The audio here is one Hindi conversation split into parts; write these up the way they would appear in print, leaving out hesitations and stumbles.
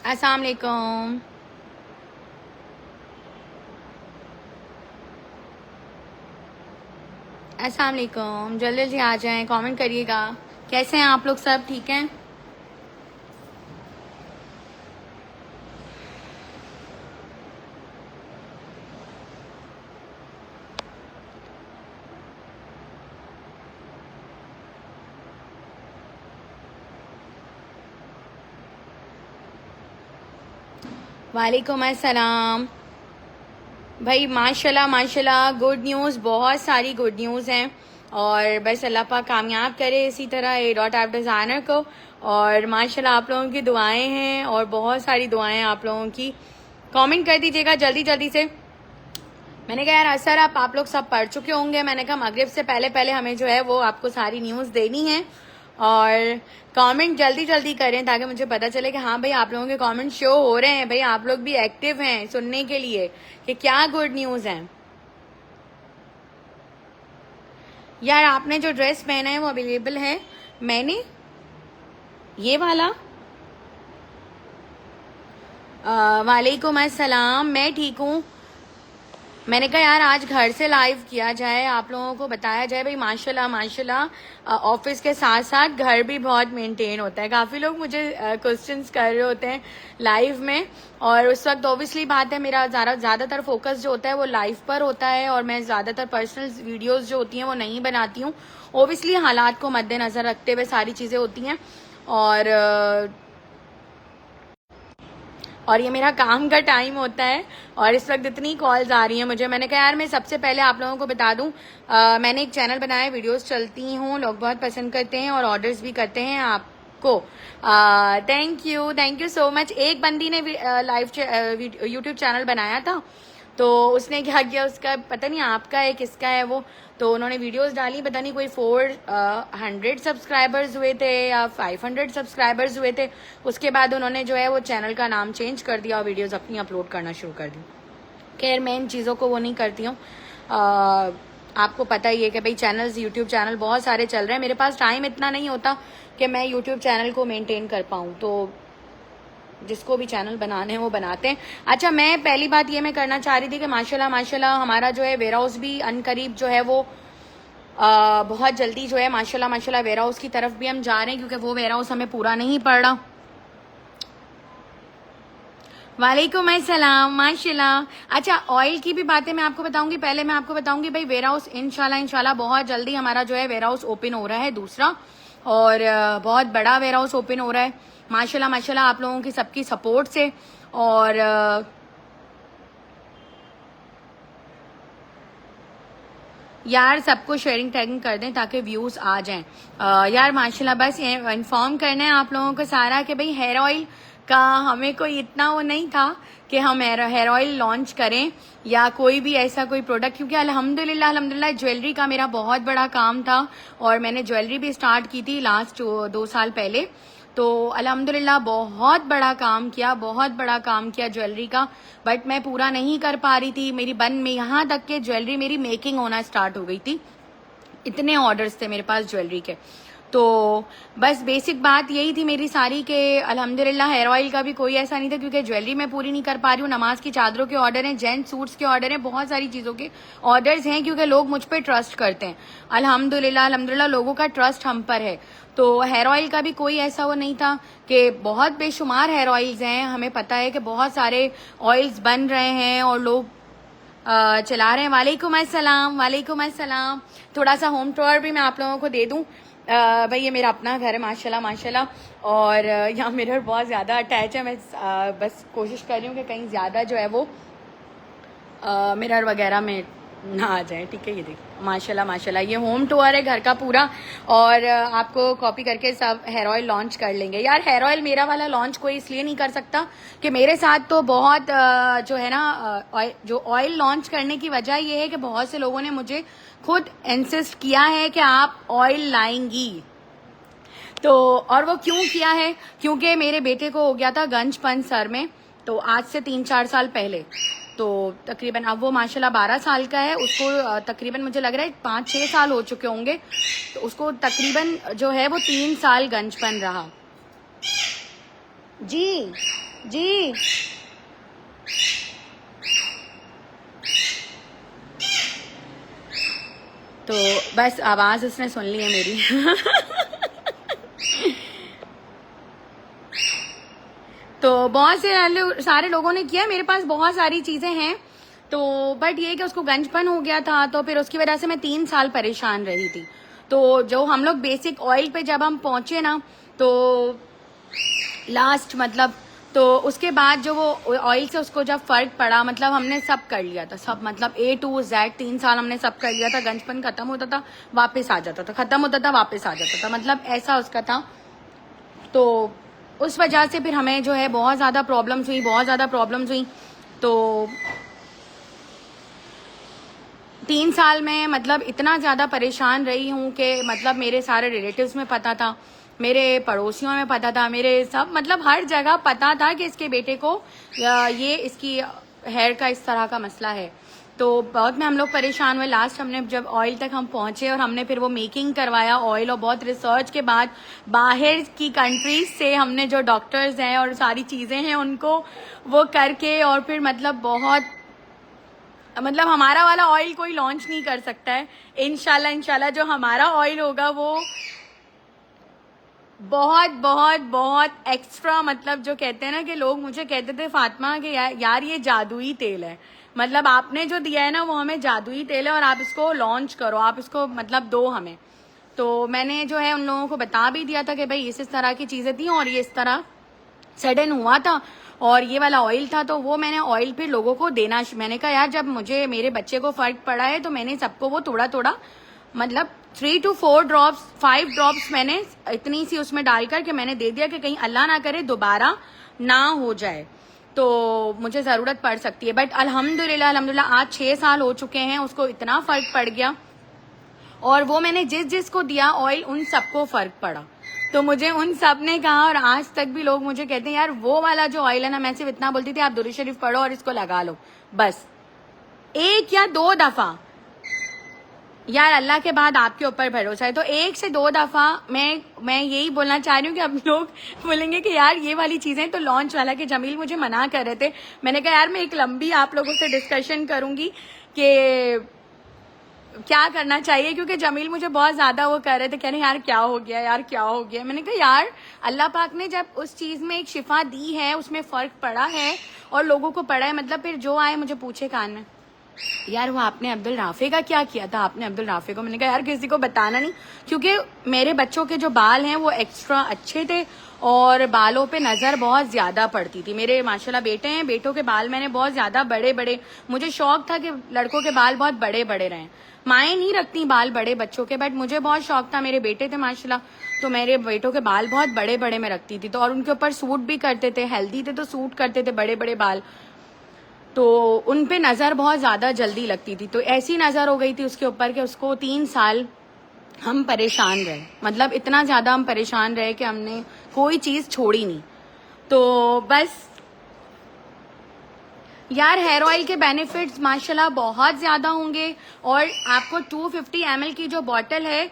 अस्सलाम वालेकुम। अस्सलाम वालेकुम, जल्दी जल्दी आ जाएं, कमेंट करिएगा। कैसे हैं आप लोग? सब ठीक हैं? वालेकुम अस्सलाम। भाई माशाल्लाह माशाल्लाह, गुड न्यूज़, बहुत सारी गुड न्यूज़ हैं और बस अल्लाह पाक कामयाब करे इसी तरह ए डॉट ऐप डिज़ाइनर को। और माशाल्लाह आप लोगों की दुआएं हैं और बहुत सारी दुआएं आप लोगों की। कमेंट कर दीजिएगा जल्दी जल्दी से। मैंने कहा यार असर आप लोग सब पढ़ चुके होंगे। मैंने कहा मगरिब से पहले पहले हमें जो है वो आपको सारी न्यूज़ देनी है और कमेंट जल्दी जल्दी करें ताकि मुझे पता चले कि हाँ भाई आप लोगों के कमेंट शो हो रहे हैं, भाई आप लोग भी एक्टिव हैं सुनने के लिए कि क्या गुड न्यूज़ है। यार आपने जो ड्रेस पहना है वो अवेलेबल है। मैंने ये वाला वालेकुम अस्सलाम, मैं ठीक हूँ। मैंने कहा यार आज घर से लाइव किया जाए, आप लोगों को बताया जाए भाई माशाल्लाह माशाल्लाह ऑफिस के साथ साथ घर भी बहुत मेंटेन होता है। काफ़ी लोग मुझे क्वेश्चंस कर रहे होते हैं लाइव में और उस वक्त ऑब्वियसली बात है मेरा ज़्यादातर फोकस जो होता है वो लाइव पर होता है और मैं ज़्यादातर पर्सनल वीडियोज़ जो होती हैं वो नहीं बनाती हूँ। ऑब्वियसली हालात को मद्देनज़र रखते हुए सारी चीज़ें होती हैं और ये मेरा काम का टाइम होता है और इस वक्त इतनी कॉल्स आ रही हैं मुझे। मैंने कहा यार मैं सबसे पहले आप लोगों को बता दूं, मैंने एक चैनल बनाया, वीडियोस चलती हूँ, लोग बहुत पसंद करते हैं और ऑर्डर्स भी करते हैं आपको। Thank you so much. एक बंदी ने लाइव यूट्यूब चैनल बनाया था तो उसने क्या किया, उसका पता नहीं आपका है किसका है वो, तो उन्होंने वीडियोस डाली, पता नहीं कोई 400 सब्सक्राइबर्स हुए थे या 500 सब्सक्राइबर्स हुए थे। उसके बाद उन्होंने जो है वो चैनल का नाम चेंज कर दिया और वीडियोस अपनी अपलोड करना शुरू कर दी। खैर मैं इन चीज़ों को वो नहीं करती हूँ। आपको पता ही है कि भाई चैनल्स, यूट्यूब चैनल बहुत सारे चल रहे हैं, मेरे पास टाइम इतना नहीं होता कि मैं यूट्यूब चैनल को मेनटेन कर पाऊँ, तो जिसको भी चैनल बनाने हैं वो बनाते हैं। अच्छा, मैं पहली बात ये मैं करना चाह रही थी कि माशाल्लाह माशाल्लाह हमारा जो है वेयर हाउस भी अनकरीब जो है वो बहुत जल्दी जो है माशाल्लाह माशाल्लाह वेयर हाउस की तरफ भी हम जा रहे हैं क्योंकि वो वेयर हाउस हमें पूरा नहीं पड़ रहा। वालेकुम अस्सलाम माशाल्लाह। अच्छा, ऑयल की भी बातें मैं आपको बताऊंगी, पहले मैं आपको बताऊंगी भाई वेयर हाउस इंशाल्लाह बहुत जल्दी हमारा जो है वेयर हाउस ओपन हो रहा है दूसरा, और बहुत बड़ा वेयर हाउस ओपन हो रहा है माशाल्लाह माशाल्लाह आप लोगों की सबकी सपोर्ट से। और यार सबको शेयरिंग टैगिंग कर दें ताकि व्यूज आ जाएं। यार माशाल्लाह बस ये इन्फॉर्म करना है आप लोगों को सारा कि भाई हेयर ऑयल का हमें कोई इतना वो नहीं था कि हम हेयर ऑयल लॉन्च करें या कोई भी ऐसा कोई प्रोडक्ट, क्योंकि अल्हम्दुलिल्लाह ज्वेलरी का मेरा बहुत बड़ा काम था और मैंने ज्वेलरी भी स्टार्ट की थी लास्ट 2 साल पहले। तो अल्हम्दुलिल्लाह बहुत बड़ा काम किया, बहुत बड़ा काम किया ज्वेलरी का, बट मैं पूरा नहीं कर पा रही थी। मेरी बन में यहाँ तक के ज्वेलरी मेरी मेकिंग होना स्टार्ट हो गई थी, इतने ऑर्डर्स थे मेरे पास ज्वेलरी के। तो बस बेसिक बात यही थी मेरी सारी के अल्हम्दुलिल्लाह हेयर ऑयल का भी कोई ऐसा नहीं था क्योंकि ज्वेलरी मैं पूरी नहीं कर पा रही हूँ। नमाज की चादरों के ऑर्डर हैं, जेंट सूट्स के ऑर्डर हैं, बहुत सारी चीज़ों के ऑर्डर्स हैं क्योंकि लोग मुझ पर ट्रस्ट करते हैं। अल्हम्दुलिल्लाह लोगों का ट्रस्ट हम पर है। तो हेयर ऑयल का भी कोई ऐसा वो नहीं था कि बहुत बेशुमार हेयर ऑयल्स हैं, हमें पता है कि बहुत सारे ऑयल्स बन रहे हैं और लोग चला रहे हैं। वालेकुम अस्सलाम, वालेकुम अस्सलाम। थोड़ा सा होम टूर भी मैं आप लोगों को दे दूं। भाई ये मेरा अपना घर है माशाल्लाह माशाल्लाह, और यहाँ मिरर बहुत ज़्यादा अटैच है। मैं बस कोशिश कर रही हूँ कि कहीं ज़्यादा जो है वो मिरर वगैरह में ना आ जाए। ठीक है, ये देखिए माशाल्लाह माशाल्लाह ये होम टूर है घर का पूरा, और आपको कॉपी करके सब हेयर ऑयल लॉन्च कर लेंगे। यार हेयर ऑयल मेरा वाला लॉन्च कोई इसलिए नहीं कर सकता कि मेरे साथ तो बहुत जो है ना जो ऑयल लॉन्च करने की वजह ये है कि बहुत से लोगों ने मुझे खुद इंसिस्ट किया है कि आप ऑयल लाएंगी। तो और वो क्यों किया है, क्योंकि मेरे बेटे को हो गया था गंजपन सर में, तो आज से 3-4 साल पहले। तो तकरीबन अब वो माशाल्लाह 12 साल का है, उसको तकरीबन मुझे लग रहा है 5-6 साल हो चुके होंगे, तो उसको तकरीबन जो है वो 3 साल गंजपन रहा जी। जी। तो बस आवाज उसने सुन ली है मेरी। तो बहुत से सारे लोगों ने किया, मेरे पास बहुत सारी चीजें हैं। तो बट ये कि उसको गंजपन हो गया था, तो फिर उसकी वजह से मैं 3 साल परेशान रही थी। तो जो हम लोग बेसिक ऑयल पे जब हम पहुंचे ना, तो लास्ट मतलब, तो उसके बाद जो वो ऑयल से उसको जब फर्क पड़ा, मतलब हमने सब कर लिया था, सब मतलब A to Z 3 साल हमने सब कर लिया था। गंजपन खत्म होता था वापस आ जाता था, खत्म होता था वापस आ जाता था, मतलब ऐसा उसका था। तो उस वजह से फिर हमें जो है बहुत ज़्यादा प्रॉब्लम्स हुई, बहुत ज़्यादा प्रॉब्लम्स हुई। तो 3 साल में मतलब इतना ज़्यादा परेशान रही हूँ कि मतलब मेरे सारे रिलेटिव्स में पता था, मेरे पड़ोसियों में पता था, मेरे सब मतलब हर जगह पता था कि इसके बेटे को ये इसकी हेयर का इस तरह का मसला है। तो बहुत में हम लोग परेशान हुए। लास्ट हमने जब ऑयल तक हम पहुंचे और हमने फिर वो मेकिंग करवाया ऑयल, और बहुत रिसर्च के बाद बाहर की कंट्रीज से हमने जो डॉक्टर्स हैं और सारी चीज़ें हैं उनको वो करके, और फिर मतलब बहुत मतलब हमारा वाला ऑयल कोई लॉन्च नहीं कर सकता है। इंशाल्लाह जो हमारा ऑयल होगा वो बहुत बहुत बहुत एक्स्ट्रा, मतलब जो कहते हैं ना कि लोग मुझे कहते थे फातिमा कि यार ये जादुई तेल है, मतलब आपने जो दिया है ना वो हमें जादुई तेल है और आप इसको लॉन्च करो, आप इसको मतलब दो हमें। तो मैंने जो है उन लोगों को बता भी दिया था कि भाई इस तरह की चीज़ें थी और ये इस तरह सडन हुआ था और ये वाला ऑयल था। तो वो मैंने ऑयल फिर लोगों को देना, मैंने कहा यार जब मुझे मेरे बच्चे को फर्क पड़ा है तो मैंने सबको वो थोड़ा थोड़ा मतलब 3 to 4 ड्रॉप्स 5 ड्रॉप्स मैंने इतनी सी उसमें डालकर के मैंने दे दिया कि कहीं अल्लाह ना करे दोबारा ना हो जाए, तो मुझे ज़रूरत पड़ सकती है। बट अल्हम्दुलिल्लाह आज 6 साल हो चुके हैं, उसको इतना फ़र्क पड़ गया और वो मैंने जिस जिसको दिया ऑयल उन सबको फ़र्क पड़ा। तो मुझे उन सब ने कहा, और आज तक भी लोग मुझे कहते हैं यार वो वाला जो ऑयल है ना, मैं सिर्फ इतना बोलती थी आप दुरूद शरीफ पढ़ो और इसको लगा लो बस 1 या 2 दफ़ा, यार अल्लाह के बाद आपके ऊपर भरोसा है। तो 1 से 2 दफ़ा मैं यही बोलना चाह रही हूँ कि अब लोग बोलेंगे कि यार ये वाली चीज़ें तो लॉन्च वाला के जमील मुझे मना कर रहे थे। मैंने कहा यार मैं एक लंबी आप लोगों से डिस्कशन करूंगी कि क्या करना चाहिए, क्योंकि जमील मुझे बहुत ज़्यादा वो कर रहे थे, कह रहे यार क्या हो गया, यार क्या हो गया। मैंने कहा यार अल्लाह पाक ने जब उस चीज़ में एक शिफा दी है, उसमें फ़र्क पड़ा है और लोगों को पड़ा है, मतलब फिर जो आए मुझे पूछे कान में यार वो आपने अब्दुल राफे का क्या किया था, आपने अब्दुल राफे को। मैंने कहा यार किसी को बताना नहीं, क्योंकि मेरे बच्चों के जो बाल हैं वो एक्स्ट्रा अच्छे थे और बालों पे नज़र बहुत ज़्यादा पड़ती थी। मेरे माशाल्लाह बेटे हैं, बेटों के बाल मैंने बहुत ज़्यादा बड़े बड़े, मुझे शौक था कि लड़कों के बाल बहुत बड़े बड़े रहें। माएँ नहीं रखती बाल बड़े बच्चों के, बट मुझे बहुत शौक था, मेरे बेटे थे माशाल्लाह, तो मेरे बेटों के बाल बहुत बड़े बड़े मैं रखती थी। तो और उनके ऊपर सूट भी करते थे, हेल्दी थे तो सूट करते थे बड़े बड़े बाल, तो उन पे नज़र बहुत ज़्यादा जल्दी लगती थी। तो ऐसी नज़र हो गई थी उसके ऊपर कि उसको 3 साल हम परेशान रहे, मतलब इतना ज़्यादा हम परेशान रहे कि हमने कोई चीज़ छोड़ी नहीं। तो बस यार हेयर ऑयल के बेनिफिट्स माशाल्लाह बहुत ज़्यादा होंगे। और आपको 250 ml की जो बॉटल है,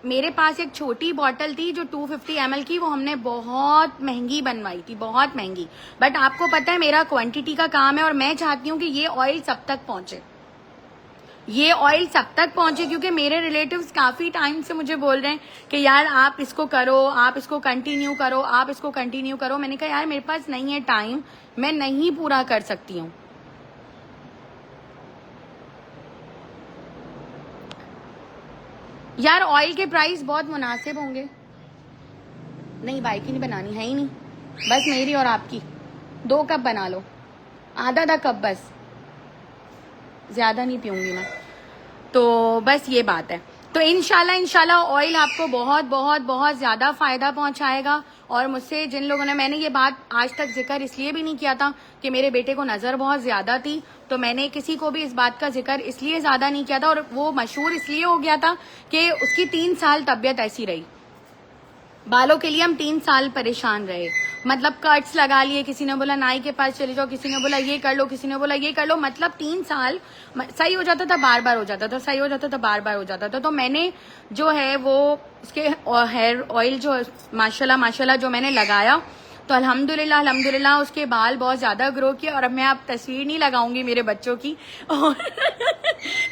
मेरे पास एक छोटी बॉटल थी जो 250 ml की, वो हमने बहुत महंगी बनवाई थी, बहुत महंगी। बट आपको पता है मेरा क्वांटिटी का काम है और मैं चाहती हूँ कि ये ऑयल सब तक पहुँचे, ये ऑयल सब तक पहुंचे, क्योंकि मेरे रिलेटिव्स काफ़ी टाइम से मुझे बोल रहे हैं कि यार आप इसको करो, आप इसको कंटिन्यू करो, आप इसको कंटिन्यू करो। मैंने कहा यार मेरे पास नहीं है टाइम, मैं नहीं पूरा कर सकती हूँ। यार ऑयल के प्राइस बहुत मुनासिब होंगे। नहीं बाइक ही नहीं बनानी है ही नहीं, बस मेरी और आपकी 2 कप बना लो, आधा कप बस, ज़्यादा नहीं पीऊंगी मैं। तो बस ये बात है। तो इंशाल्लाह ऑयल आपको बहुत बहुत बहुत ज़्यादा फ़ायदा पहुंचाएगा। और मुझसे जिन लोगों ने, मैंने ये बात आज तक जिक्र इसलिए भी नहीं किया था कि मेरे बेटे को नज़र बहुत ज़्यादा थी, तो मैंने किसी को भी इस बात का जिक्र इसलिए ज़्यादा नहीं किया था और वो मशहूर इसलिए हो गया था कि उसकी 3 साल तबीयत ऐसी रही, बालों के लिए हम 3 साल परेशान रहे। मतलब कट्स लगा लिए, किसी ने बोला नाई के पास चले जाओ, किसी ने बोला ये कर लो, किसी ने बोला ये कर लो, मतलब 3 साल सही हो जाता था, बार बार हो जाता था, सही हो जाता था, बार बार हो जाता था। तो मैंने जो है वो उसके हेयर ऑयल जो माशाल्लाह जो मैंने लगाया, तो अल्हम्दुलिल्लाह अल्हम्दुलिल्लाह उसके बाल बहुत ज़्यादा ग्रो किए। और अब मैं अब तस्वीर नहीं लगाऊंगी मेरे बच्चों की और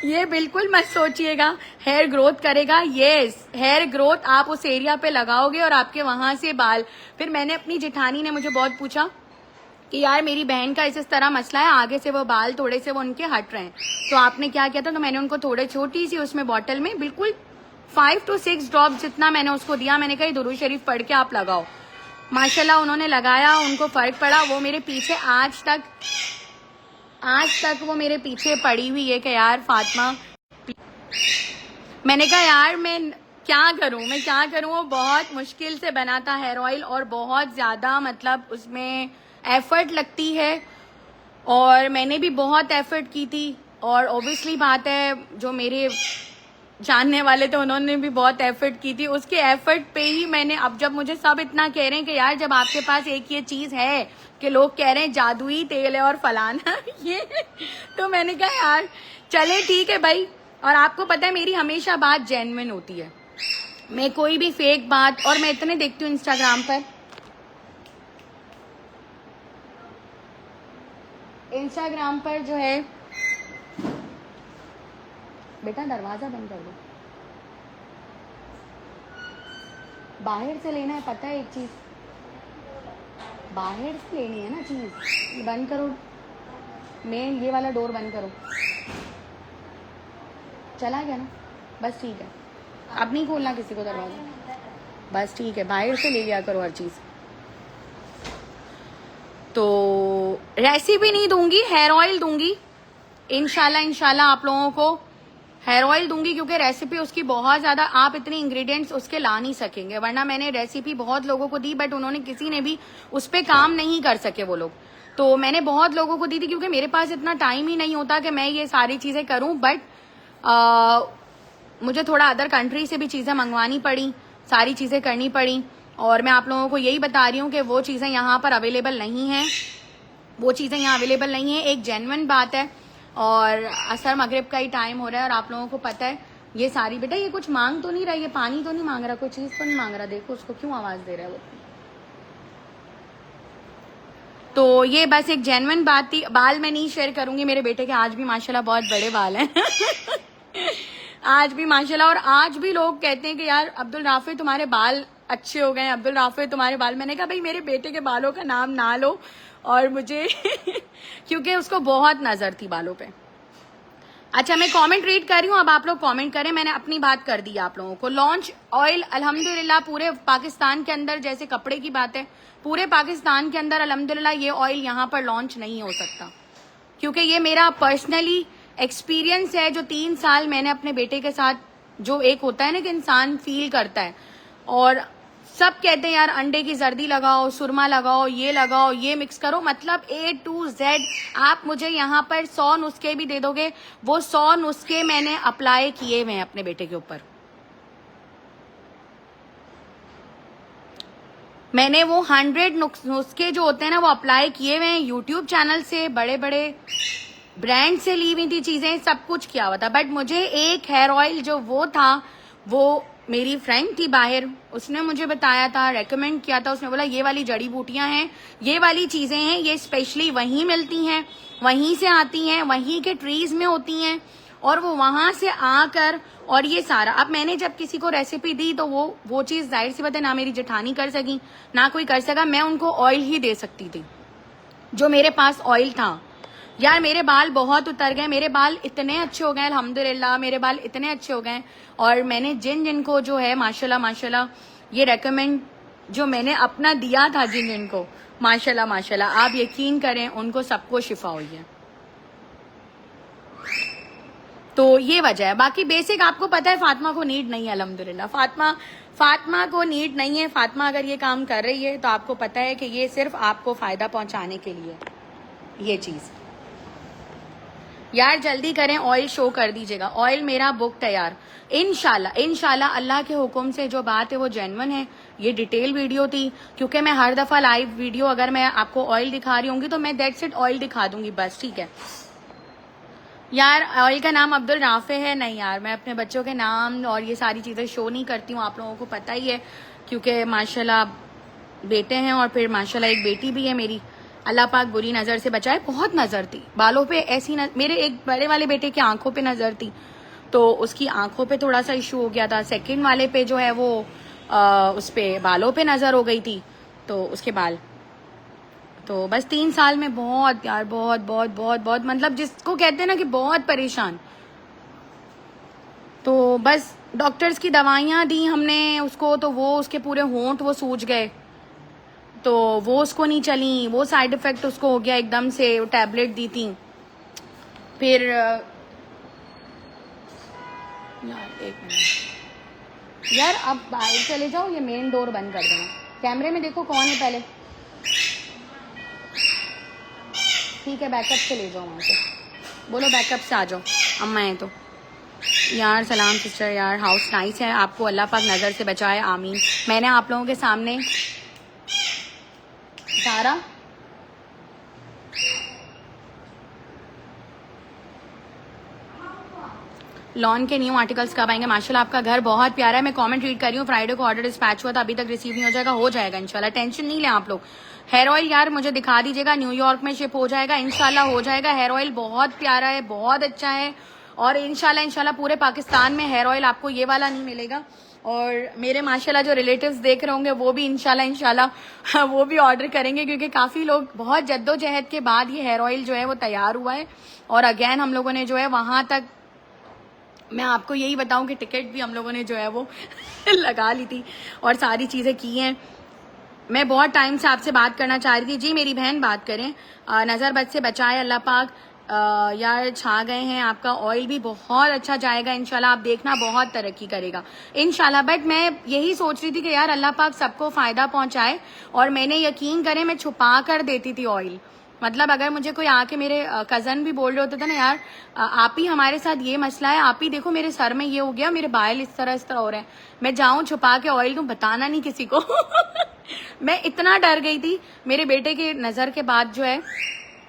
ये बिल्कुल मत सोचिएगा हेयर ग्रोथ करेगा। यस, हेयर ग्रोथ आप उस एरिया पे लगाओगे और आपके वहां से बाल। फिर मैंने अपनी जेठानी ने मुझे बहुत पूछा कि यार मेरी बहन का इस तरह मसला है, आगे से वो बाल थोड़े से वो उनके हट रहे हैं, तो आपने क्या किया था? तो मैंने उनको थोड़े छोटी सी उसमें बॉटल में बिल्कुल 5 to 6 ड्रॉप जितना मैंने उसको दिया। मैंने कहा दुरूद शरीफ पढ़ के आप लगाओ। माशाल्लाह उन्होंने लगाया, उनको फर्क पड़ा। वो मेरे पीछे आज तक वो मेरे पीछे पड़ी हुई है कि यार फातिमा। मैंने कहा यार मैं क्या करूं। वो बहुत मुश्किल से बना था हेयर ऑयल और बहुत ज्यादा मतलब उसमें एफर्ट लगती है और मैंने भी बहुत एफर्ट की थी। और ऑब्वियसली बात है जो मेरे जानने वाले थे उन्होंने भी बहुत एफर्ट की थी। उसके एफर्ट पे ही मैंने, अब जब मुझे सब इतना कह रहे हैं कि यार जब आपके पास एक ये चीज है कि लोग कह रहे हैं जादुई तेल है और फलाना ये, तो मैंने कहा यार चले ठीक है भाई। और आपको पता है मेरी हमेशा बात जेन्युइन होती है, मैं कोई भी फेक बात, और मैं इतने देखती हूँ इंस्टाग्राम पर जो है। बेटा दरवाजा बंद कर दो, बाहर से लेना है, पता है एक चीज बाहर से लेनी है ना चीज। बंद करो, मेन ये वाला डोर बंद करो। चला गया ना, बस ठीक है, अब नहीं खोलना किसी को दरवाजा, बस ठीक है, बाहर से ले लिया करो हर चीज। तो रेसिपी नहीं दूंगी, हेयर ऑयल दूंगी इंशाल्लाह आप लोगों को हेयर ऑयल दूंगी, क्योंकि रेसिपी उसकी बहुत ज्यादा, आप इतने इंग्रेडिएंट्स उसके ला नहीं सकेंगे। वरना मैंने रेसिपी बहुत लोगों को दी बट उन्होंने किसी ने भी उस पर काम नहीं कर सके वो लोग। तो मैंने बहुत लोगों को दी थी क्योंकि मेरे पास इतना टाइम ही नहीं होता कि मैं ये सारी चीजें करूं। बट मुझे थोड़ा अदर कंट्री से भी चीजें मंगवानी पड़ी, सारी चीजें करनी पड़ी। और मैं आप लोगों को यही बता रही हूँ कि वो चीजें यहाँ पर अवेलेबल नहीं है, वो चीजें यहाँ अवेलेबल नहीं है। एक जेन्युइन बात है और असर मगरिब का ही टाइम हो रहा है और आप लोगों को पता है ये सारी, बेटा ये कुछ मांग तो नहीं रहा, ये पानी तो नहीं मांग रहा, कोई चीज तो नहीं मांग रहा, देखो उसको क्यों आवाज दे रहा है वो। तो ये बस एक जेन्युइन बात थी। बाल मैं नहीं शेयर करूंगी मेरे बेटे के, आज भी माशाल्लाह बहुत बड़े बाल हैं आज भी माशाल्लाह। और आज भी लोग कहते हैं कि यार अब्दुल राफे तुम्हारे बाल अच्छे हो गए, अब्दुल राफे तुम्हारे बाल। मैंने कहा भाई मेरे बेटे के बालों का नाम ना लो और मुझे क्योंकि उसको बहुत नजर थी बालों पे। अच्छा मैं कमेंट रीड कर रही हूँ, अब आप लोग कमेंट करें। मैंने अपनी बात कर दी आप लोगों को। लॉन्च ऑयल अल्हम्दुलिल्लाह पूरे पाकिस्तान के अंदर, जैसे कपड़े की बात है, पूरे पाकिस्तान के अंदर अल्हम्दुलिल्लाह ये ऑयल यहाँ पर लॉन्च नहीं हो सकता, क्योंकि ये मेरा पर्सनली एक्सपीरियंस है। जो 3 साल मैंने अपने बेटे के साथ, जो एक होता है ना कि इंसान फील करता है, और सब कहते हैं यार अंडे की जर्दी लगाओ, सुरमा लगाओ, ये मिक्स करो, मतलब A to Z। आप मुझे यहाँ पर 100 नुस्खे भी दे दोगे, वो 100 नुस्खे मैंने अप्लाई किए हुए हैं अपने बेटे के ऊपर। मैंने वो 100 नुस्खे जो होते हैं ना वो अप्लाई किए हुए हैं, यूट्यूब चैनल से, बड़े बड़े ब्रांड से ली हुई थी चीजें, सब कुछ किया हुआ था। बट मुझे एक हेयर ऑयल जो वो था, वो मेरी फ्रेंड थी बाहर, उसने मुझे बताया था, रेकमेंड किया था। उसने बोला ये वाली जड़ी बूटियां हैं, ये वाली चीजें हैं, ये स्पेशली वहीं मिलती हैं, वहीं से आती हैं, वहीं के ट्रीज में होती हैं, और वो वहां से आकर और ये सारा। अब मैंने जब किसी को रेसिपी दी तो वो चीज जाहिर सी बात है ना मेरी जेठानी कर सकी ना कोई कर सका, मैं उनको ऑयल ही दे सकती थी जो मेरे पास ऑयल था। यार मेरे बाल बहुत उतर गए, मेरे बाल इतने अच्छे हो गए अल्हम्दुलिल्लाह, मेरे बाल इतने अच्छे हो गए। और मैंने जिनको जो है माशाल्लाह ये रेकमेंड जो मैंने अपना दिया था जिनको माशाल्लाह आप यकीन करें उनको सबको शिफा हुई है। तो ये वजह है। बाकी बेसिक आपको पता है फातिमा को नीड नहीं है अल्हम्दुलिल्लाह, फातिमा को नीड नहीं है। फातिमा अगर ये काम कर रही है तो आपको पता है कि ये सिर्फ आपको फायदा पहुंचाने के लिए ये चीज। यार जल्दी करें, ऑयल शो कर दीजिएगा। ऑयल मेरा बुक तैयार इंशाल्लाह अल्लाह के हुक्म से। जो बात है वो जेन्युइन है, ये डिटेल वीडियो थी, क्योंकि मैं हर दफा लाइव वीडियो अगर मैं आपको ऑयल दिखा रही होंगी तो मैं दैट्स इट ऑयल दिखा दूंगी बस, ठीक है। यार ऑयल का नाम अब्दुल राफे है, नहीं यार मैं अपने बच्चों के नाम और ये सारी चीजें शो नहीं करती हूँ, आप लोगों को पता ही है, क्योंकि माशाल्लाह बेटे हैं और फिर माशाल्लाह एक बेटी भी है मेरी। अल्लाह पाक बुरी नज़र से बचाए। बहुत नज़र थी बालों पे ऐसी मेरे एक बड़े वाले बेटे की आंखों पे नज़र थी, तो उसकी आंखों पे थोड़ा सा इशू हो गया था। सेकंड वाले पे जो है वो उस पे बालों पे नज़र हो गई थी, तो उसके बाल तो बस 3 साल में बहुत यार बहुत बहुत बहुत बहुत मतलब जिसको कहते हैं ना कि बहुत परेशान। तो बस डॉक्टर्स की दवाइयाँ दी हमने उसको, तो वो उसके पूरे होंठ वो सूज गए, तो वो उसको नहीं चली, वो साइड इफेक्ट उसको हो गया एकदम से। वो टैबलेट दी थी। फिर यार एक मिनट यार, आप बाहर चले जाओ, ये मेन डोर बंद कर देना। कैमरे में देखो कौन है पहले। ठीक है, बैकअप से ले जाओ वहाँ से, बोलो बैकअप से आ जाओ, अम्मा है तो। यार सलाम सिस्टर, यार हाउस नाइस है, आपको अल्लाह पाक नज़र से बचाए, आमीन। मैंने आप लोगों के सामने सारा लॉन के न्यू आर्टिकल्स कब आएंगे? माशाल्लाह आपका घर बहुत प्यारा है। मैं कमेंट रीड कर रही हूँ, फ्राइडे को ऑर्डर डिस्पैच हुआ था, अभी तक रिसीव नहीं हो जाएगा, हो जाएगा इंशाल्लाह, टेंशन नहीं लें आप लोग। हेयर ऑयल यार मुझे दिखा दीजिएगा, न्यूयॉर्क में शिप हो जाएगा इंशाल्लाह, हो जाएगा। हेयर ऑयल बहुत प्यारा है, बहुत अच्छा है, और इंशाल्लाह पूरे पाकिस्तान में हेयर ऑयल आपको ये वाला नहीं मिलेगा। और मेरे माशाल्लाह जो रिलेटिव्स देख रहे होंगे वो भी इंशाल्लाह वो भी ऑर्डर करेंगे, क्योंकि काफ़ी लोग बहुत जद्दोजहद के बाद ये हेयर ऑयल जो है वो तैयार हुआ है। और अगेन हम लोगों ने जो है वहाँ तक, मैं आपको यही बताऊं कि टिकट भी हम लोगों ने जो है वो लगा ली थी और सारी चीज़ें की हैं। मैं बहुत टाइम से आपसे बात करना चाह रही थी। जी मेरी बहन बात करें, नज़र बद से बचाए अल्लाह पाक। यार छा गए हैं, आपका ऑयल भी बहुत अच्छा जाएगा इंशाल्लाह, आप देखना बहुत तरक्की करेगा इंशाल्लाह। बट मैं यही सोच रही थी कि यार अल्लाह पाक सबको फ़ायदा पहुंचाए, और मैंने यकीन करें मैं छुपा कर देती थी ऑयल। मतलब अगर मुझे कोई आके, मेरे कज़न भी बोल रहे होते थे ना, यार आप ही हमारे साथ ये मसला है, आप ही देखो मेरे सर में ये हो गया, मेरे बाल इस तरह हो रहे हैं, मैं जाऊं छुपा के ऑयल दूं, बताना नहीं किसी को मैं इतना डर गई थी मेरे बेटे की नज़र के बाद जो है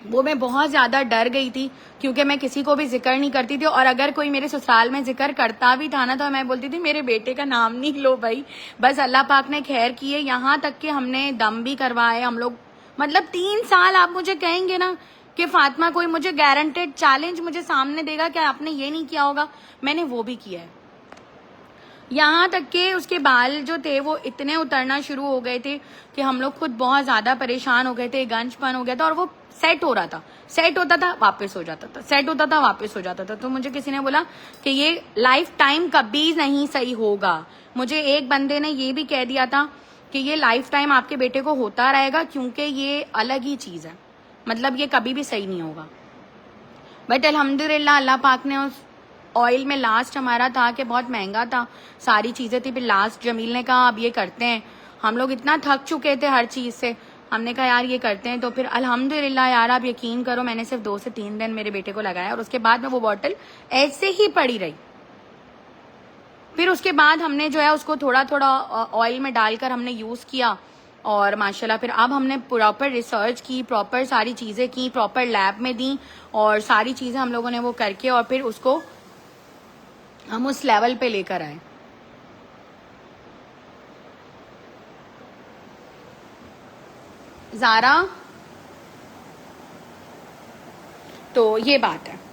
वो, मैं बहुत ज़्यादा डर गई थी, क्योंकि मैं किसी को भी जिक्र नहीं करती थी। और अगर कोई मेरे ससुराल में जिक्र करता भी था ना, तो मैं बोलती थी मेरे बेटे का नाम नहीं लो भाई। बस अल्लाह पाक ने खैर की है, यहाँ तक कि हमने दम भी करवाए हम लोग। मतलब 3 साल आप मुझे कहेंगे ना कि फातिमा कोई मुझे गारंटेड चैलेंज मुझे सामने देगा कि आपने ये नहीं किया होगा, मैंने वो भी किया है। यहाँ तक कि उसके बाल जो थे वो इतने उतरना शुरू हो गए थे कि हम लोग खुद बहुत ज़्यादा परेशान हो गए थे, गंजपन हो गया था, और वो सेट हो रहा था, सेट होता था वापस हो जाता था, सेट होता था वापस हो जाता था। तो मुझे किसी ने बोला कि ये लाइफ टाइम कभी नहीं सही होगा। मुझे एक बंदे ने ये भी कह दिया था कि ये लाइफ टाइम आपके बेटे को होता रहेगा, क्योंकि ये अलग ही चीज़ है, मतलब ये कभी भी सही नहीं होगा। बट अल्हम्दुलिल्लाह अल्लाह पाक ने उस ऑयल में, लास्ट हमारा था कि बहुत महंगा था, सारी चीज़ें थी, फिर लास्ट जमील ने कहा अब ये करते हैं। हम लोग इतना थक चुके थे हर चीज़ से, हमने कहा यार ये करते हैं। तो फिर अल्हम्दुलिल्लाह यार आप यकीन करो, मैंने सिर्फ 2 से 3 दिन मेरे बेटे को लगाया, और उसके बाद में वो बॉटल ऐसे ही पड़ी रही। फिर उसके बाद हमने जो है उसको थोड़ा थोड़ा ऑयल में डालकर हमने यूज़ किया, और माशाल्लाह फिर अब हमने प्रॉपर रिसर्च की, प्रॉपर सारी चीज़ें की, प्रॉपर लैब में दी, और सारी चीज़ें हम लोगों ने वो करके, और फिर उसको हम उस लेवल पे लेकर आए। ज़ारा, तो ये बात है।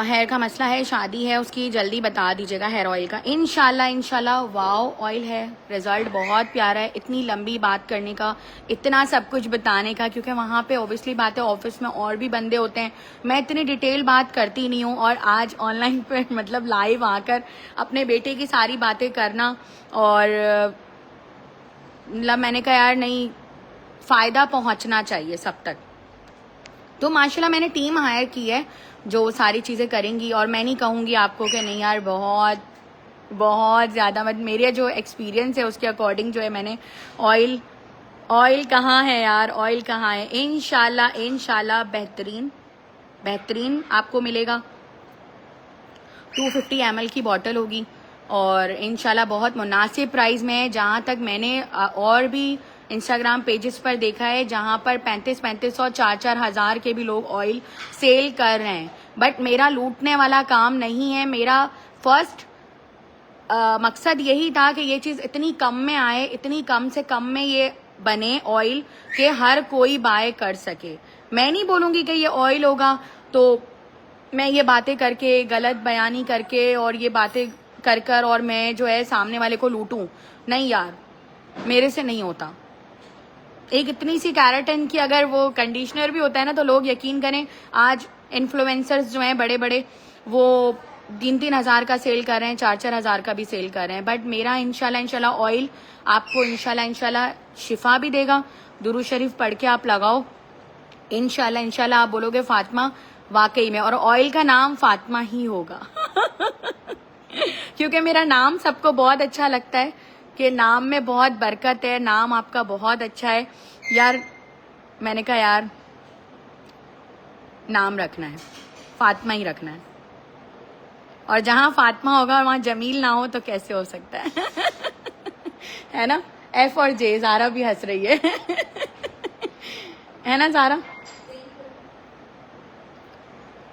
हेयर का मसला है, शादी है उसकी, जल्दी बता दीजिएगा हेयर ऑयल का। इंशाल्लाह इंशाल्लाह। वाओ ऑयल है, रिजल्ट बहुत प्यारा है। इतनी लंबी बात करने का, इतना सब कुछ बताने का, क्योंकि वहाँ पे ऑब्वियसली बात है, ऑफिस में और भी बंदे होते हैं, मैं इतनी डिटेल बात करती नहीं हूँ। और आज ऑनलाइन पे मतलब लाइव आकर अपने बेटे की सारी बातें करना, और मतलब मैंने कहा यार नहीं, फ़ायदा पहुँचना चाहिए सब तक। तो माशाल्लाह मैंने टीम हायर की है जो सारी चीज़ें करेंगी, और मैं नहीं कहूँगी आपको कि नहीं यार बहुत बहुत ज़्यादा, मतलब मेरे जो एक्सपीरियंस है उसके अकॉर्डिंग जो है मैंने ऑयल कहाँ है यार, ऑयल कहाँ है। इंशाल्लाह इंशाल्लाह बेहतरीन बेहतरीन आपको मिलेगा। 250 ml की बॉटल होगी, और इंशाल्लाह बहुत मुनासिब प्राइस में है। जहाँ तक मैंने और भी इंस्टाग्राम पेजेस पर देखा है जहां पर 35-35 और 4-4 हज़ार के भी लोग ऑयल सेल कर रहे हैं। बट मेरा लूटने वाला काम नहीं है। मेरा फर्स्ट मकसद यही था कि ये चीज़ इतनी कम में आए, इतनी कम से कम में ये बने ऑयल कि हर कोई बाय कर सके। मैं नहीं बोलूँगी कि ये ऑयल होगा तो मैं ये बातें करके, गलत बयानी करके और ये बातें कर कर और मैं जो है सामने वाले को लूटूं। नहीं यार, मेरे से नहीं होता। एक इतनी सी कैरेटिन की अगर वो कंडीशनर भी होता है ना तो लोग यकीन करें, आज इन्फ्लुएंसर्स जो हैं बड़े बड़े वो 3-3 हज़ार का सेल कर रहे हैं, 4-4 हज़ार का भी सेल कर रहे हैं। बट मेरा इंशाल्लाह ऑयल आपको इंशाल्लाह शिफा भी देगा। दुरूद शरीफ पढ़ के आप लगाओ, इंशाल्लाह आप बोलोगे फातिमा वाकई में, और ऑयल का नाम फातिमा ही होगा क्योंकि मेरा नाम सबको बहुत अच्छा लगता है कि नाम में बहुत बरकत है, नाम आपका बहुत अच्छा है यार। मैंने कहा यार नाम रखना है, फातिमा ही रखना है, और जहां फातिमा होगा वहां जमील ना हो तो कैसे हो सकता है है ना। एफ और जे, ज़ारा भी हंस रही है ना ज़ारा।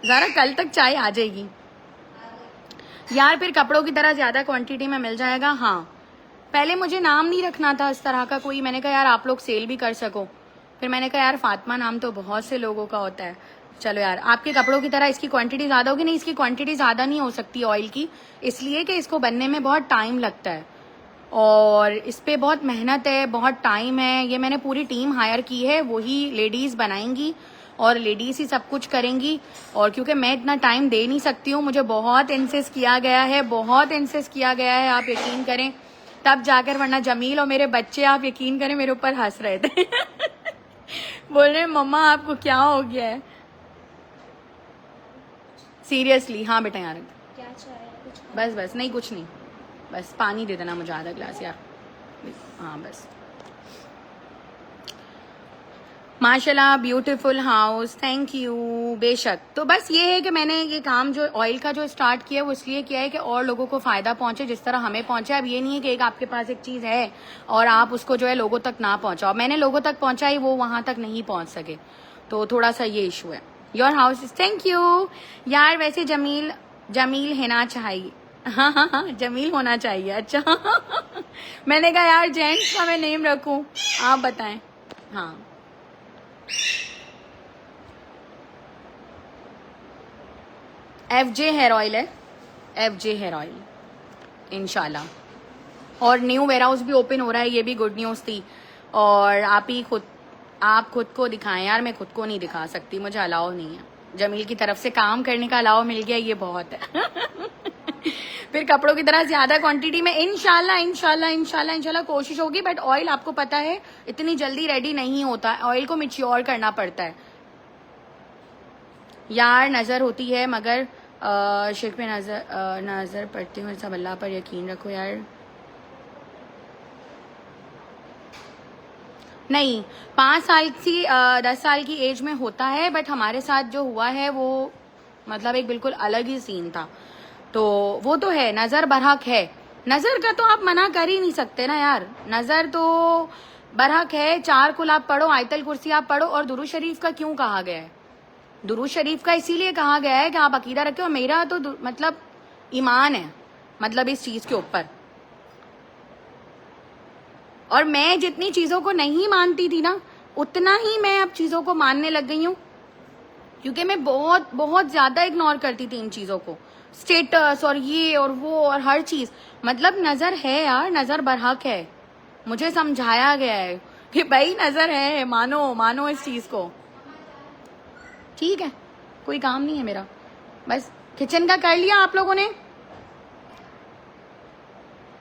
ज़ारा कल तक चाय आ जाएगी यार, फिर कपड़ों की तरह ज्यादा क्वांटिटी में मिल जाएगा। हाँ, पहले मुझे नाम नहीं रखना था इस तरह का कोई। मैंने कहा यार आप लोग सेल भी कर सको। फिर मैंने कहा यार फातिमा नाम तो बहुत से लोगों का होता है। चलो यार, आपके कपड़ों की तरह इसकी क्वांटिटी ज्यादा होगी। नहीं, इसकी क्वांटिटी ज्यादा नहीं हो सकती ऑयल की, इसलिए कि इसको बनने में बहुत टाइम लगता है और इस पे बहुत मेहनत है, बहुत टाइम है। ये मैंने पूरी टीम हायर की है, वही लेडीज बनाएंगी और लेडीज ही सब कुछ करेंगी। और क्योंकि मैं इतना टाइम दे नहीं सकती हूँ, मुझे बहुत इंसिस्ट किया गया है, बहुत इंसिस्ट किया गया है, आप यकीन करें तब जाकर, वरना जमील और मेरे बच्चे आप यकीन करें मेरे ऊपर हंस रहे थे बोल रहे मम्मा आपको क्या हो गया है सीरियसली। हाँ बेटा यार क्या चाहे, बस बस नहीं कुछ नहीं, बस पानी दे देना मुझे आधा ग्लास यार। हाँ बस। माशाल्लाह ब्यूटीफुल हाउस, थैंक यू। बेशक, तो बस ये है कि मैंने ये काम जो ऑयल का जो स्टार्ट किया है वो इसलिए किया है कि और लोगों को फायदा पहुंचे जिस तरह हमें पहुंचा। अब ये नहीं है कि एक आपके पास एक चीज है और आप उसको जो है लोगों तक ना पहुंचाओ। मैंने लोगों तक पहुंचाई, वो वहां तक नहीं पहुंच सके, तो थोड़ा सा ये इशू है। योर हाउस, थैंक यू यार। वैसे जमील होना चाहिए। हाँ, जमील होना चाहिए। अच्छा मैंने कहा यार जेंट्स का मैं नेम रखूं, आप बताएं। हाँ FJ हेयर ऑयल है, FJ हेयर ऑयल इंशाल्लाह। और न्यू वेयर हाउस भी ओपन हो रहा है, ये भी गुड न्यूज थी। और आप खुद को दिखाएं यार, मैं खुद को नहीं दिखा सकती, मुझे अलाउ नहीं है। जमील की तरफ से काम करने का अलाउ मिल गया, ये बहुत है फिर कपड़ों की तरह ज्यादा क्वांटिटी में इंशाल्लाह कोशिश होगी। बट ऑयल आपको पता है इतनी जल्दी रेडी नहीं होता, ऑयल को मिच्योर करना पड़ता है यार। नजर होती है मगर शेख पे नजर पड़ती हूँ, सब अल्लाह पर यकीन रखो यार। नहीं, 5 साल की 10 साल की एज में होता है, बट हमारे साथ जो हुआ है वो मतलब एक बिल्कुल अलग ही सीन था। तो वो तो है, नजर बरहक है। नजर का तो आप मना कर ही नहीं सकते ना यार, नजर तो बरहक है। 4 कुल आप पढ़ो, आयतल कुर्सी आप पढ़ो। और दुरूद शरीफ का क्यों कहा गया है? दुरूद शरीफ का इसीलिए कहा गया है कि आप अकीदा रखे हो। मेरा तो मतलब ईमान है, मतलब इस चीज के ऊपर। और मैं जितनी चीजों को नहीं मानती थी ना, उतना ही मैं अब चीजों को मानने लग गई हूँ, क्योंकि मैं बहुत बहुत ज्यादा इग्नोर करती थी इन चीजों को। स्टेटस और ये और वो और हर चीज, मतलब नजर है यार, नजर बरहक है। मुझे समझाया गया है कि भाई नजर है, मानो इस चीज को। ठीक है, कोई काम नहीं है मेरा। बस किचन का कर लिया आप लोगों ने?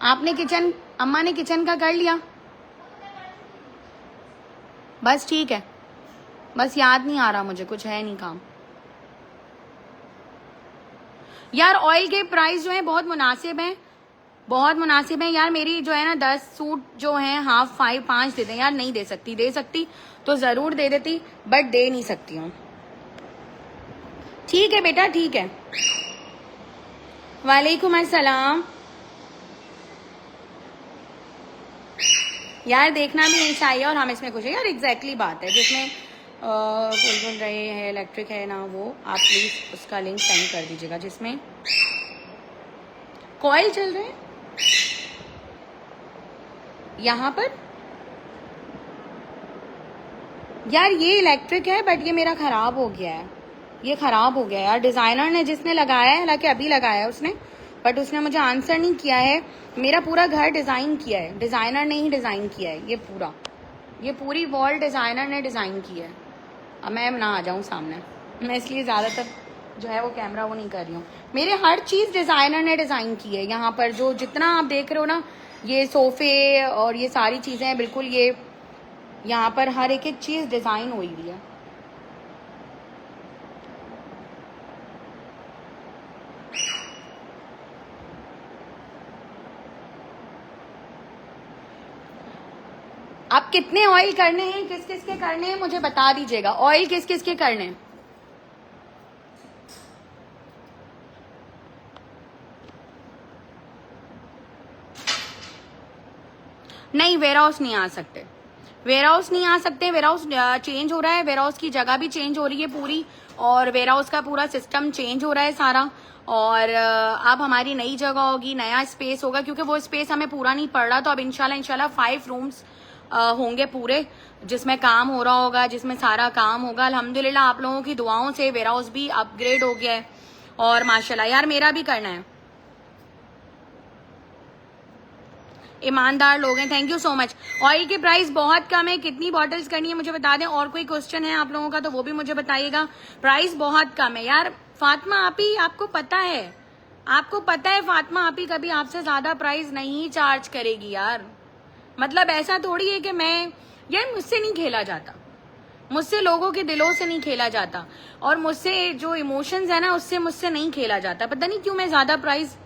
आपने किचन, अम्मा ने किचन का कर लिया? बस ठीक है, बस याद नहीं आ रहा मुझे, कुछ है नहीं काम यार। ऑयल के प्राइस जो है बहुत मुनासिब हैं, बहुत मुनासिब हैं यार। मेरी जो है ना 10 सूट जो हैं हाफ 5 दे दें यार। नहीं दे सकती तो जरूर दे देती, बट दे नहीं सकती हूँ। ठीक है बेटा, ठीक है। वालेकुम अस्सलाम। यार देखना भी नहीं चाहिए और हम इसमें खुश हैं यार। एग्जैक्टली बात है, जिसमें बोल रहे हैं इलेक्ट्रिक है ना, वो आप प्लीज उसका लिंक सेंड कर दीजिएगा जिसमें कॉइल चल रहे हैं यहाँ पर। यार ये इलेक्ट्रिक है बट ये मेरा खराब हो गया है, ये खराब हो गया यार। डिजाइनर ने जिसने लगाया है, हालांकि अभी लगाया है उसने, बट उसने मुझे आंसर नहीं किया है। मेरा पूरा घर डिजाइन किया है, डिजाइनर ने ही डिजाइन किया है ये पूरी वॉल डिजाइनर ने डिजाइन की है। अब मैं ना आ जाऊं सामने, मैं इसलिए ज्यादातर जो है वो कैमरा वो नहीं कर रही हूँ। मेरे हर चीज डिजाइनर ने डिजाइन की है। यहाँ पर जो जितना आप देख रहे हो ना, ये सोफे और ये सारी चीजें हैं, बिल्कुल ये यहाँ पर हर एक एक चीज डिजाइन हुई हुई है। आप कितने ऑयल करने हैं, किस किस के करने हैं मुझे बता दीजिएगा। ऑयल किस किस के करने हैं? नहीं, वेयर हाउस नहीं आ सकते, वेयर हाउस नहीं आ सकते। वेयर हाउस चेंज हो रहा है, वेयर हाउस की जगह भी चेंज हो रही है पूरी, और वेयर हाउस का पूरा सिस्टम चेंज हो रहा है सारा। और अब हमारी नई जगह होगी, नया स्पेस होगा, क्योंकि वो स्पेस हमें पूरा नहीं पड़ रहा। तो अब इंशाल्लाह 5 रूम्स होंगे पूरे, जिसमें काम हो रहा होगा, जिसमें सारा काम होगा। अल्हम्दुलिल्लाह आप लोगों की दुआओं से वेयर हाउस भी अपग्रेड हो गया है। और माशाल्लाह यार मेरा भी करना है, ईमानदार लोग हैं। Thank you so much. Oil की प्राइस बहुत कम है, कितनी बॉटल्स करनी है मुझे बता दें। और कोई क्वेश्चन है आप लोगों का तो वो भी मुझे बताइएगा। प्राइस बहुत कम है यार। फातिमा आपी, आपको पता है, आपको पता है फातिमा आपी कभी आपसे ज्यादा प्राइस नहीं चार्ज करेगी यार। मतलब ऐसा थोड़ी है कि मैं, यार मुझसे नहीं खेला जाता, मुझसे लोगों के दिलों से नहीं खेला जाता, और मुझसे जो इमोशंस है ना उससे मुझसे नहीं खेला जाता। पता नहीं क्यों मैं ज्यादा प्राइस।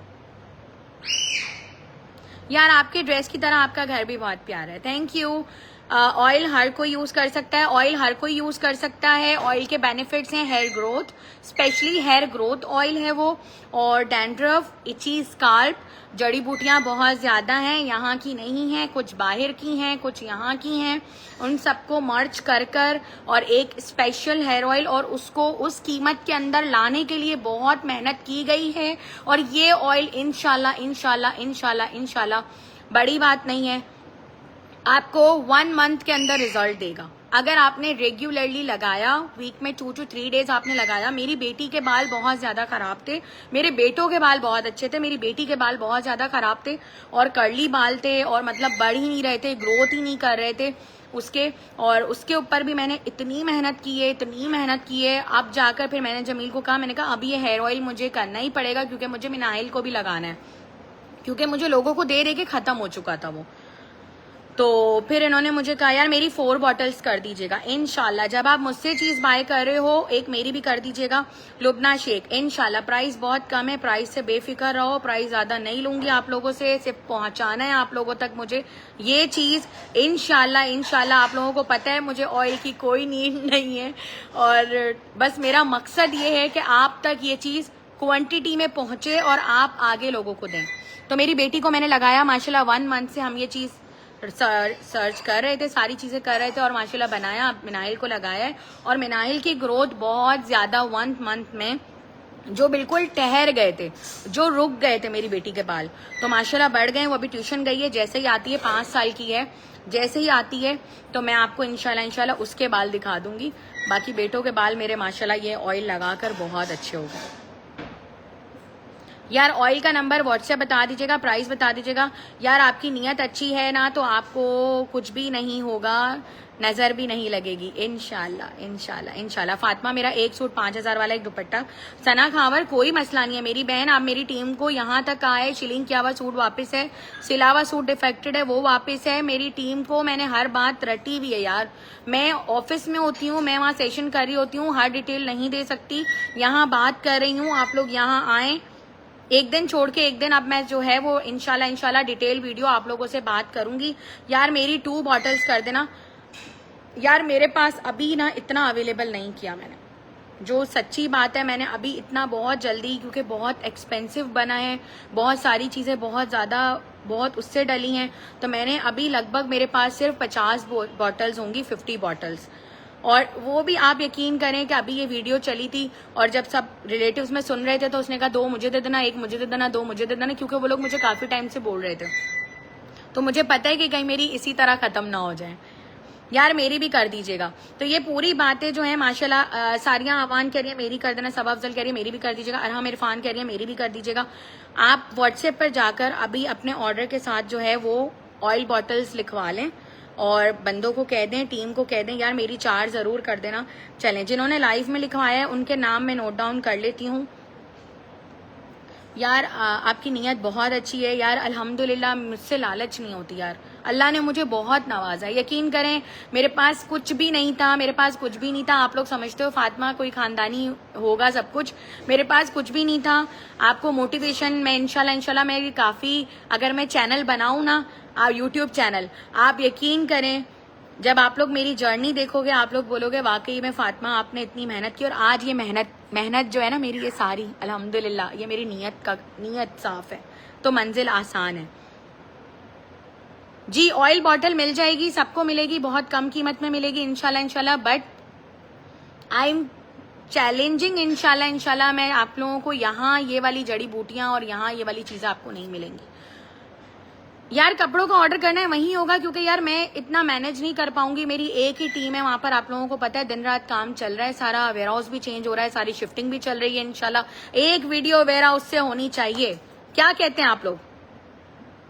यार आपके ड्रेस की तरह आपका घर भी बहुत प्यारा है, थैंक यू। ऑयल हर कोई यूज कर सकता है, ऑयल हर कोई यूज कर सकता है। ऑयल के बेनिफिट्स हैं hair growth, specially hair growth oil है वो, और डैंड्रफ, इची स्काल्प, जड़ी बूटियां बहुत ज्यादा हैं, यहाँ की नहीं है, कुछ बाहर की हैं, कुछ यहाँ की हैं। उन सबको मर्ज कर कर और एक स्पेशल हेयर ऑयल, और उसको उस कीमत के अंदर लाने के लिए बहुत मेहनत की गई है। और ये ऑयल इंशाल्लाह इंशाल्लाह इंशाल्लाह इंशाल्लाह, बड़ी बात नहीं है, आपको 1 मंथ के अंदर रिजल्ट देगा। अगर आपने रेगुलरली लगाया, वीक में 2 to 3 डेज आपने लगाया। मेरी बेटी के बाल बहुत ज्यादा खराब थे, मेरे बेटों के बाल बहुत अच्छे थे, मेरी बेटी के बाल बहुत ज्यादा खराब थे और कर्ली बाल थे, और मतलब बढ़ ही नहीं रहे थे, ग्रोथ ही नहीं कर रहे थे उसके। और उसके ऊपर भी मैंने इतनी मेहनत की है, इतनी मेहनत की है। अब जाकर फिर मैंने जमील को कहा, मैंने कहा अब ये हेयर ऑयल मुझे करना ही पड़ेगा, क्योंकि मुझे मिनाइल को भी लगाना है, क्योंकि मुझे लोगों को दे के खत्म हो चुका था वो। तो फिर इन्होंने मुझे कहा यार मेरी 4 बॉटल्स कर दीजिएगा इंशाल्लाह। जब आप मुझसे चीज बाय कर रहे हो, एक मेरी भी कर दीजिएगा, लुबना शेक इंशाल्लाह। प्राइस बहुत कम है, प्राइस से बेफिक्र रहो, प्राइस ज्यादा नहीं लूंगी आप लोगों से, सिर्फ पहुंचाना है आप लोगों तक मुझे ये चीज इंशाल्लाह इंशाल्लाह। आप लोगों को पता है मुझे ऑयल की कोई नीड नहीं है, और बस मेरा मकसद ये है कि आप तक ये चीज क्वांटिटी में पहुंचे और आप आगे लोगों को दें। तो मेरी बेटी को मैंने लगाया माशाल्लाह, 1 मंथ से हम ये चीज सर्च कर रहे थे, सारी चीजें कर रहे थे, और माशाल्लाह बनाया, मिनाइल को लगाया है। और मिनाइल की ग्रोथ बहुत ज्यादा 1 मंथ में, जो बिल्कुल ठहर गए थे, जो रुक गए थे मेरी बेटी के बाल, तो माशाल्लाह बढ़ गए। वो अभी ट्यूशन गई है, जैसे ही आती है, 5 साल की है, जैसे ही आती है तो मैं आपको इंशाल्लाह इंशाल्लाह उसके बाल दिखा दूंगी। बाकी बेटों के बाल मेरे माशाल्लाह ये ऑयल लगाकर बहुत अच्छे हो गए। यार ऑयल का नंबर व्हाट्सएप बता दीजिएगा, प्राइस बता दीजिएगा। यार आपकी नीयत अच्छी है ना तो आपको कुछ भी नहीं होगा, नजर भी नहीं लगेगी इंशाल्लाह इंशाल्लाह इंशाल्लाह। फातिमा मेरा एक सूट 5000 वाला, एक दुपट्टा। सना खावर कोई मसला नहीं है मेरी बहन, आप मेरी टीम को यहाँ तक आए, शिलिंग किया हुआ सूट वापस है, सिला हुआ सूट डिफेक्टेड है वो वापस है। मेरी टीम को मैंने हर बात रटी हुई है यार। मैं ऑफिस में होती हूँ, मैं वहाँ सेशन कर रही होती हूँ, हर डिटेल नहीं दे सकती, यहाँ बात कर रही हूँ। आप लोग यहाँ आए, एक दिन छोड़ के एक दिन अब मैं जो है वो इंशाल्लाह इंशाल्लाह डिटेल वीडियो आप लोगों से बात करूंगी। यार मेरी 2 बॉटल्स कर देना। यार मेरे पास अभी ना इतना अवेलेबल नहीं किया मैंने, जो सच्ची बात है, मैंने अभी इतना बहुत जल्दी, क्योंकि बहुत एक्सपेंसिव बना है, बहुत सारी चीजें बहुत ज्यादा बहुत उससे डली हैं। तो मैंने अभी लगभग मेरे पास सिर्फ 50 बॉटल्स होंगी, 50 बॉटल्स। और वो भी आप यकीन करें कि अभी ये वीडियो चली थी और जब सब रिलेटिव्स में सुन रहे थे तो उसने कहा 2 मुझे दे देना, 1 मुझे दे देना, 2 मुझे दे देना, क्योंकि वो लोग मुझे काफी टाइम से बोल रहे थे। तो मुझे पता है कि कहीं मेरी इसी तरह खत्म ना हो जाए। यार मेरी भी कर दीजिएगा। तो ये पूरी बातें जो है माशाल्लाह, सारिया आवान कह रही है मेरी कर देना, सबा अफजल कह रही है मेरी भी कर दीजिएगा, अरहम इरफान कह रही है मेरी भी कर दीजिएगा। आप व्हाट्सएप पर जाकर अभी अपने ऑर्डर के साथ जो है वो ऑयल बॉटल्स लिखवा लें और बंदों को कह दें, टीम को कह दें यार मेरी 4 जरूर कर देना। चलें, जिन्होंने लाइव में लिखवाया है उनके नाम मैं नोट डाउन कर लेती हूँ। यार आपकी नीयत बहुत अच्छी है यार, अल्हम्दुलिल्लाह। मुझसे लालच नहीं होती यार, अल्लाह ने मुझे बहुत नवाजा। यकीन करें मेरे पास कुछ भी नहीं था, मेरे पास कुछ भी नहीं था। आप लोग समझते हो फातिमा कोई खानदानी होगा सब कुछ, मेरे पास कुछ भी नहीं था। आपको मोटिवेशन मैं इंशाल्लाह मैं काफी, अगर मैं चैनल बनाऊं ना यूट्यूब चैनल, आप यकीन करें जब आप लोग मेरी जर्नी देखोगे आप लोग बोलोगे वाकई में फातिमा आपने इतनी मेहनत की। और आज ये मेहनत जो है ना मेरी, ये सारी अल्हम्दुलिल्लाह ये मेरी नीयत साफ है तो मंजिल आसान है जी। ऑयल बॉटल मिल जाएगी, सबको मिलेगी, बहुत कम कीमत में मिलेगी इंशाल्लाह। बट आई एम चैलेंजिंग इंशाल्लाह मैं आप लोगों को यहाँ ये वाली जड़ी बूटियां और यहाँ ये वाली चीजें आपको नहीं मिलेंगी। यार कपड़ों का ऑर्डर करना है वहीं होगा, क्योंकि यार मैं इतना मैनेज नहीं कर पाऊंगी। मेरी एक ही टीम है वहां पर, आप लोगों को पता है दिन रात काम चल रहा है, सारा वेयर हाउस भी चेंज हो रहा है, सारी शिफ्टिंग भी चल रही है। इंशाल्लाह एक वीडियो वेयर हाउस से होनी चाहिए। क्या कहते हैं आप लोग?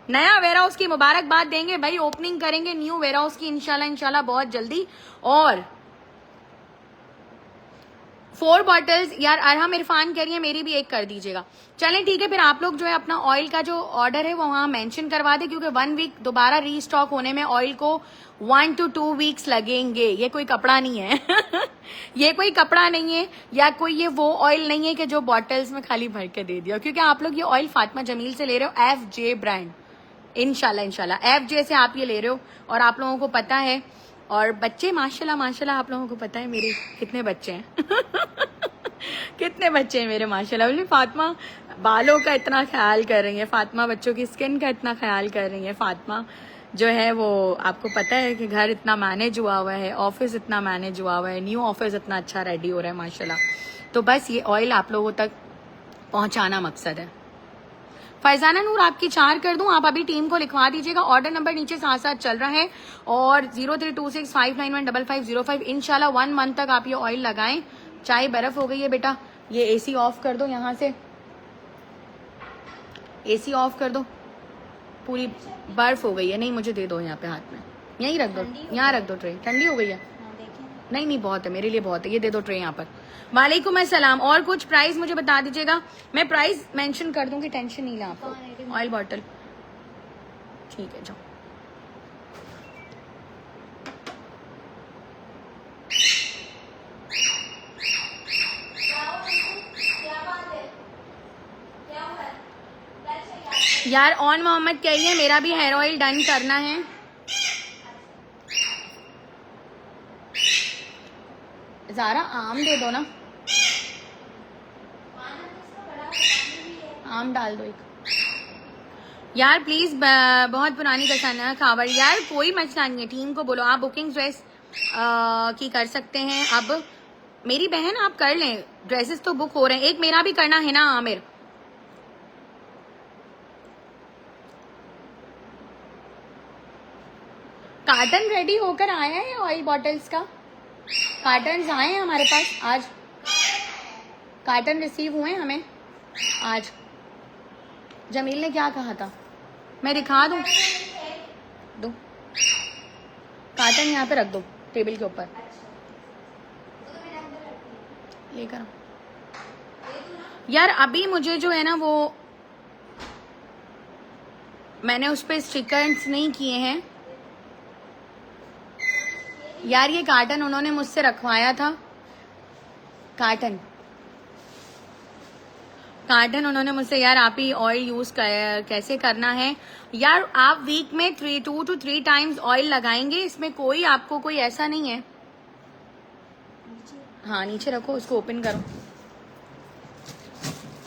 नया वेयर हाउस की मुबारकबाद देंगे भाई, ओपनिंग करेंगे न्यू वेयर हाउस की इंशाल्लाह बहुत जल्दी। और 4 बॉटल्स यार अरहम इरफान कह रही है मेरी भी एक कर दीजिएगा। चलें ठीक है, फिर आप लोग जो है अपना ऑयल का जो ऑर्डर है वो वहां मेंशन करवा दे, क्योंकि 1 वीक दोबारा रीस्टॉक होने में ऑयल को 1 to 2 वीक्स लगेंगे। ये कोई कपड़ा नहीं है ये कोई कपड़ा नहीं है या कोई ये वो ऑयल नहीं है कि जो बॉटल्स में खाली भर के दे दिया, क्योंकि आप लोग ये ऑयल फातिमा जमील से ले रहे हो, FJ ब्रांड। इंशाल्लाह FJ से आप ये ले रहे हो और आप लोगों को पता है। और बच्चे माशाल्लाह आप लोगों को पता है मेरे कितने बच्चे हैं कितने बच्चे हैं मेरे माशाल्लाह। बोले फातिमा बालों का इतना ख्याल कर रही है, फातिमा बच्चों की स्किन का इतना ख्याल कर रही है, फातिमा जो है वो आपको पता है कि घर इतना मैनेज हुआ हुआ है, ऑफिस इतना मैनेज हुआ हुआ है, न्यू ऑफिस इतना अच्छा रेडी हो रहा है माशाल्लाह। तो बस ये ऑयल आप लोगों तक पहुंचाना मकसद है। फैजाना नूर आपकी 4 कर दूं, आप अभी टीम को लिखवा दीजिएगा। ऑर्डर नंबर नीचे साथ साथ चल रहा है और 0326591505 इंशाल्लाह 1 मंथ तक आप ये ऑयल लगाएं। चाय बर्फ हो गई है बेटा, ये AC ऑफ कर दो, यहाँ से AC ऑफ कर दो, पूरी बर्फ हो गई है। नहीं मुझे दे दो यहाँ पे हाथ में, यहीं रख दो, यहाँ रख दो ट्रे, ठंडी हो गई है। नहीं बहुत है मेरे लिए, बहुत है, ये दे दो ट्रे यहाँ पर। वालेकुम अस्सलाम। और कुछ प्राइस मुझे बता दीजिएगा, मैं प्राइस मेंशन कर दूंगी, टेंशन नहीं लें आपको। ऑयल बॉटल ठीक है जाओ। यार ऑन मोहम्मद कहिए मेरा भी हेयर ऑयल डन करना है। ज़ारा आम दे दो ना, आम डाल दो एक। यार प्लीज बहुत पुरानी कसाना खावर। यार कोई मसला नहीं है, टीम को बोलो आप बुकिंग ड्रेस की कर सकते हैं। अब मेरी बहन आप कर लें, ड्रेसेस तो बुक हो रहे हैं। एक मेरा भी करना है ना आमिर। कार्टन रेडी होकर आया है ऑयल बॉटल्स का, कार्टन आए हैं हमारे पास आज, कार्टन रिसीव हुए हमें आज। जमील ने क्या कहा था मैं दिखा दूं, दो कार्टन यहाँ पे रख दो टेबल के ऊपर, लेकर आओ। यार अभी मुझे जो है ना वो मैंने उस पर स्टिकर्स नहीं किए हैं यार। ये कार्टन उन्होंने मुझसे रखवाया था, कार्टन उन्होंने मुझसे, यार आप ही ऑयल यूज कैसे करना है। यार आप वीक में 2 to 3 टाइम्स ऑयल लगाएंगे, इसमें कोई आपको कोई ऐसा नहीं है। हाँ नीचे रखो, उसको ओपन करो।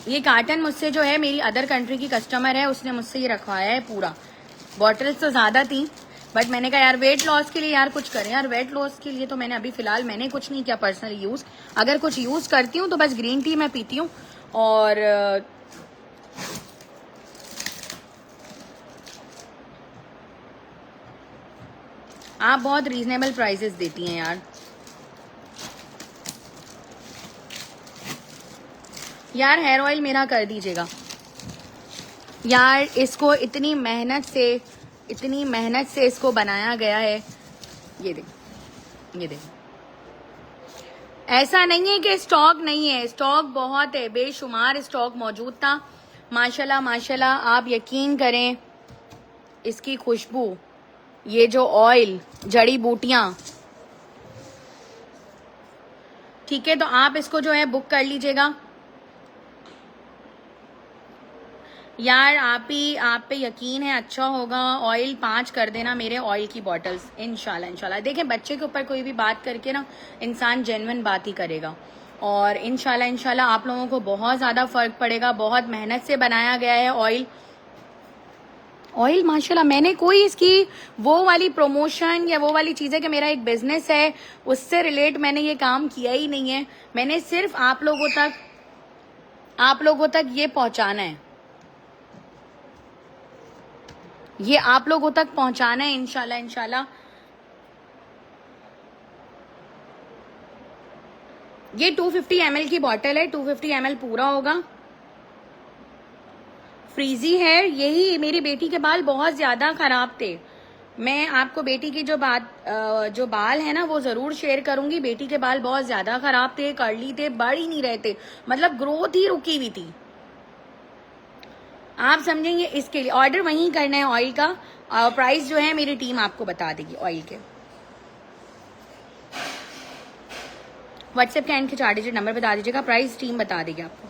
ये कार्टन मुझसे जो है मेरी अदर कंट्री की कस्टमर है, उसने मुझसे ये रखवाया है पूरा। बॉटल्स तो ज्यादा थी बट मैंने कहा यार वेट लॉस के लिए यार कुछ करें यार। वेट लॉस के लिए तो मैंने अभी फिलहाल मैंने कुछ नहीं किया पर्सनली यूज। अगर कुछ यूज करती हूँ तो बस ग्रीन टी मैं पीती हूँ। और आप बहुत रीजनेबल प्राइसेस देती हैं यार। यार हेयर ऑयल मेरा कर दीजिएगा यार। इसको इतनी मेहनत से इसको बनाया गया है। ये देख ऐसा नहीं है कि स्टॉक नहीं है, स्टॉक बहुत है, बेशुमार स्टॉक मौजूद था। माशाल्लाह माशाल्लाह, आप यकीन करें इसकी खुशबू, ये जो ऑयल, जड़ी बूटियां, ठीक है। तो आप इसको जो है बुक कर लीजिएगा यार। आप पे यकीन है अच्छा होगा। ऑयल 5 कर देना मेरे ऑयल की बॉटल्स, इंशाल्लाह। देखें बच्चे के ऊपर कोई भी बात करके ना इंसान जेन्युइन बात ही करेगा। और इंशाल्लाह आप लोगों को बहुत ज्यादा फर्क पड़ेगा। बहुत मेहनत से बनाया गया है ऑयल माशाल्लाह। मैंने कोई इसकी वो वाली प्रमोशन या वो वाली चीजें कि मेरा एक बिजनेस है उससे रिलेट मैंने ये काम किया ही नहीं है। मैंने सिर्फ आप लोगों तक ये पहुंचाना है, ये आप लोगों तक पहुंचाना है इंशाल्लाह। ये 250 ml की बॉटल है, 250 ml पूरा होगा। फ्रीजी हेयर, यही मेरी बेटी के बाल बहुत ज्यादा खराब थे। मैं आपको बेटी की जो बाल है ना वो जरूर शेयर करूंगी। बेटी के बाल बहुत ज्यादा खराब थे, कर्ली थे, बढ़ ही नहीं रहे थे, मतलब ग्रोथ ही रुकी हुई थी। आप समझेंगे। इसके लिए ऑर्डर वहीं करना है ऑयल का। प्राइस जो है मेरी टीम आपको बता देगी ऑयल के। व्हाट्सएप के एंड के 4 डिजिट नंबर बता दीजिएगा, प्राइस टीम बता देगी आपको।